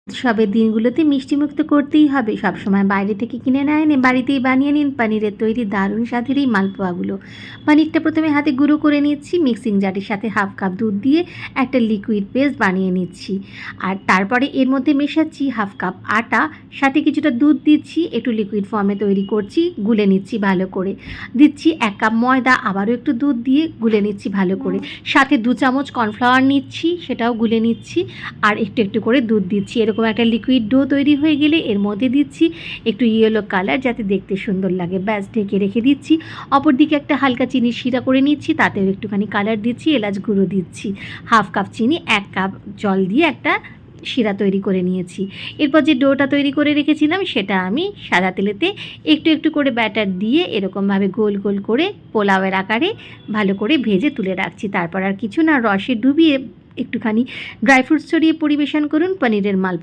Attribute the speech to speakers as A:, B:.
A: উৎসবের দিনগুলোতে মিষ্টিমুখ তো করতেই হবে। সবসময় বাইরে থেকে কিনে না এনে বাড়িতেই বানিয়ে নিন পানিরের তৈরি দারুণ স্বাদের এই মালপোয়াগুলো। পানিরটা প্রথমে হাতে গুঁড়ো করে নিচ্ছি, মিক্সিং জারের সাথে 1/2 কাপ দুধ দিয়ে একটা লিকুইড পেস্ট বানিয়ে নিচ্ছি। আর তারপরে এর মধ্যে মেশাচ্ছি 1/2 কাপ আটা, সাথে কিছুটা দুধ দিচ্ছি, একটু লিকুইড ফর্মে তৈরি করছি, গুলে নিচ্ছি ভালো করে। দিচ্ছি 1 কাপ ময়দা, আবারও একটু দুধ দিয়ে গুলে নিচ্ছি ভালো করে। সাথে 2 চামচ কর্নফ্লাওয়ার নিচ্ছি, সেটাও গুলে নিচ্ছি, আর একটু একটু করে দুধ দিচ্ছি। এরকম একটা লিকুইড ডো তৈরি হয়ে গেলে এর মধ্যে দিচ্ছি একটু ইয়েলো কালার, যাতে দেখতে সুন্দর লাগে। ব্যাস, ঢেকে রেখে দিচ্ছি। অপরদিকে একটা হালকা চিনির শিরা করে নিচ্ছি, তাতেও একটুখানি কালার দিচ্ছি, এলাচ গুঁড়ো দিচ্ছি। 1/2 কাপ চিনি, 1 কাপ জল দিয়ে একটা শিরা তৈরি করে নিয়েছি। এরপর যে ডোটা তৈরি করে রেখেছিলাম সেটা আমি সাদা তেলেতে একটু একটু করে ব্যাটার দিয়ে এরকমভাবে গোল গোল করে পোলাওয়ের আকারে ভালো করে ভেজে তুলে রাখছি। তারপর আর কিছু না, রসে ডুবিয়ে একটুখানি ড্রাই ফ্রুটস ছড়িয়ে পরিবেশন করুন পনিরের মালপোয়া।